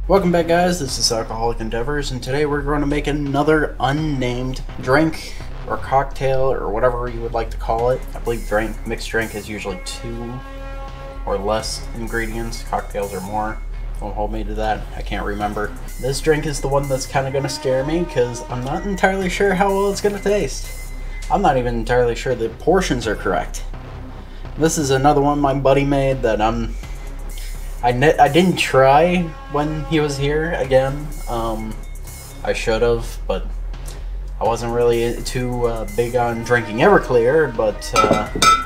Welcome back, guys. This is Alcoholic Endeavors, and today we're going to make another unnamed drink or cocktail or whatever you would like to call it. I believe mixed drink is usually 2 or less ingredients. Cocktails are more. Don't hold me to that. I can't remember. This drink is the one that's kind of going to scare me because I'm not entirely sure how well it's going to taste. I'm not even entirely sure the portions are correct. This is another one my buddy made that I didn't try when he was here again. I should have, but I wasn't really too big on drinking Everclear, but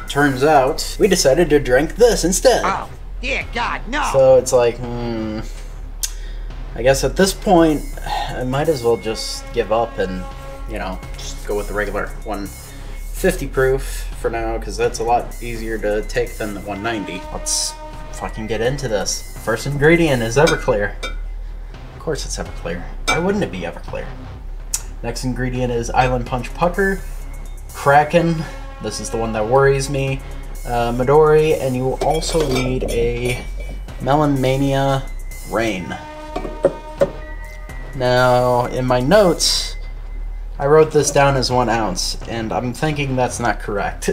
turns out we decided to drink this instead. Oh, dear God, no! So it's like, I guess at this point, I might as well just give up and, you know, just go with the regular 150 proof for now, because that's a lot easier to take than the 190. Let's fucking get into this. First ingredient is Everclear. Of course it's Everclear. Why wouldn't it be Everclear? Next ingredient is Island Punch Pucker, Kraken. This is the one that worries me. Midori, and you will also need a Melon Mania Rain. Now, in my notes, I wrote this down as 1 ounce, and I'm thinking that's not correct.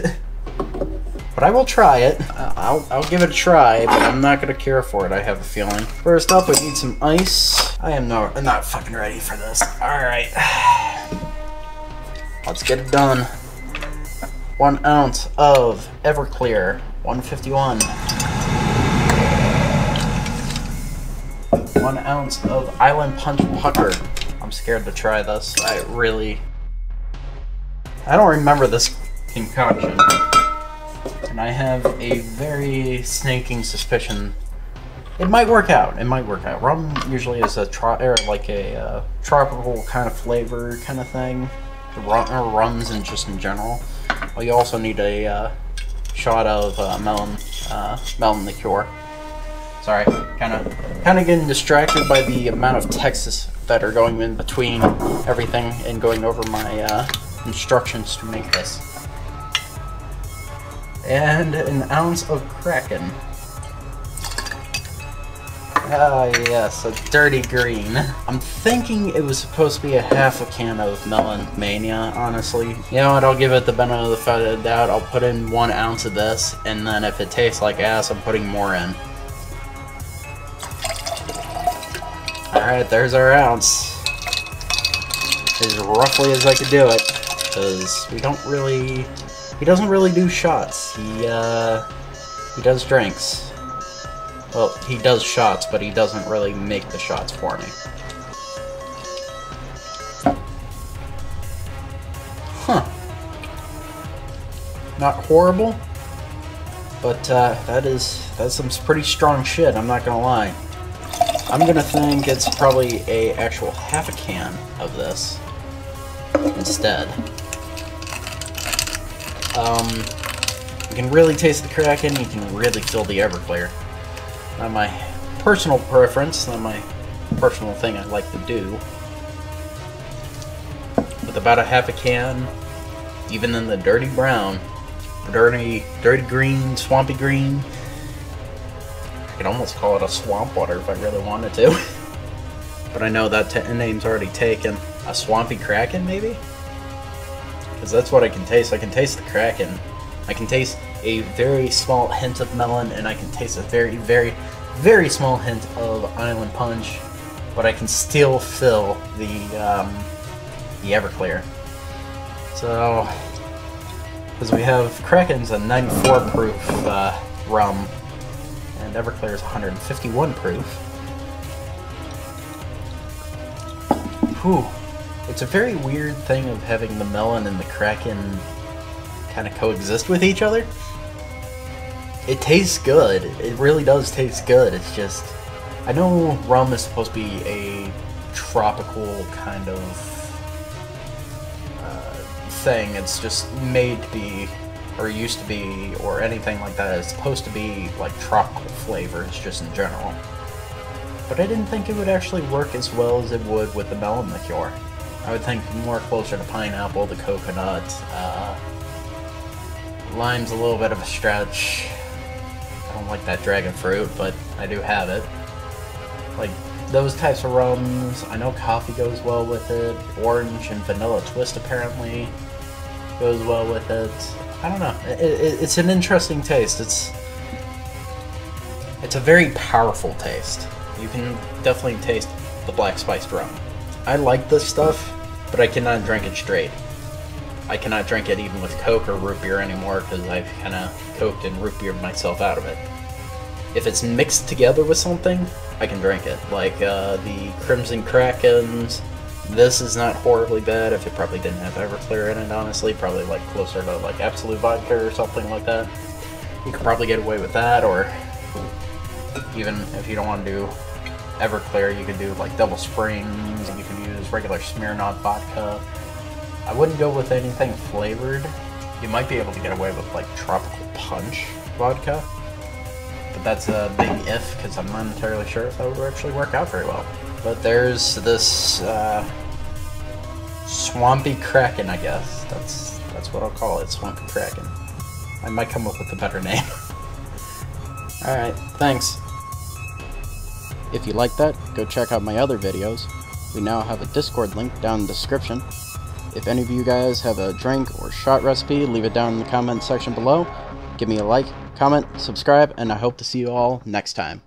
But I will try it. I'll give it a try, but I'm not going to care for it, I have a feeling. First up, we need some ice. I'm not fucking ready for this. Alright. Let's get it done. 1 ounce of Everclear, 151. 1 ounce of Island Punch Pucker. I'm scared to try this. I don't remember this concoction. And I have a very sneaking suspicion it might work out. It might work out. Rum usually is a tropical kind of flavor kind of thing. Rums and just in general. Well, you also need a shot of melon liqueur. Sorry, kind of getting distracted by the amount of texts that are going in between everything and going over my instructions to make this. And an ounce of Kraken. Ah, yes, a dirty green. I'm thinking it was supposed to be a half a can of Melon Mania, honestly. You know what, I'll give it the benefit of the doubt. I'll put in 1 ounce of this, and then if it tastes like ass, I'm putting more in. Alright, there's our ounce. As roughly as I could do it, because he doesn't really do shots. He does drinks. Well, he does shots, but he doesn't really make the shots for me. Huh. Not horrible, but that's some pretty strong shit, I'm not gonna lie. I'm gonna think it's probably a actual half a can of this instead. You can really taste the Kraken, you can really feel the Everclear. Not my personal preference, not my personal thing I like to do. With about a half a can, even in the dirty brown, dirty green, swampy green, I could almost call it a swamp water if I really wanted to. But I know that name's already taken. A Swampy Kraken, maybe? Because that's what I can taste. I can taste the Kraken. I can taste a very small hint of melon, and I can taste a very, very, very small hint of Island Punch, but I can still feel the Everclear. So, because we have Kraken's a 94 proof rum, and Everclear is 151 proof. Whew. It's a very weird thing of having the melon and the Kraken kind of coexist with each other. It tastes good. It really does taste good. It's just, I know rum is supposed to be a tropical kind of thing. It's just made to be, or used to be, or anything like that. It's supposed to be like tropical flavors just in general. But I didn't think it would actually work as well as it would with the melon liqueur. I would think more closer to pineapple, the coconut. Lime's a little bit of a stretch. I don't like that dragon fruit, but I do have it. Like those types of rums. I know coffee goes well with it. Orange and vanilla twist apparently goes well with it. I don't know. It's an interesting taste. It's a very powerful taste. You can definitely taste the black spiced rum. I like this stuff, but I cannot drink it straight. I cannot drink it even with Coke or root beer anymore because I've kind of coked and root beered myself out of it. If it's mixed together with something, I can drink it. Like the Crimson Krakens. This is not horribly bad. If it probably didn't have Everclear in it, honestly, probably like closer to like Absolute Vodka or something like that. You could probably get away with that, or even if you don't want to do Everclear, you could do like Double Springs, and you can use regular Smirnoff vodka. I wouldn't go with anything flavored. You might be able to get away with like Tropical Punch vodka, but that's a big if because I'm not entirely sure if that would actually work out very well. But there's this Swampy Kraken, I guess. That's what I'll call it, Swampy Kraken. I might come up with a better name. Alright, thanks. If you like that, go check out my other videos. We now have a Discord link down in the description. If any of you guys have a drink or shot recipe, leave it down in the comment section below. Give me a like, comment, subscribe, and I hope to see you all next time.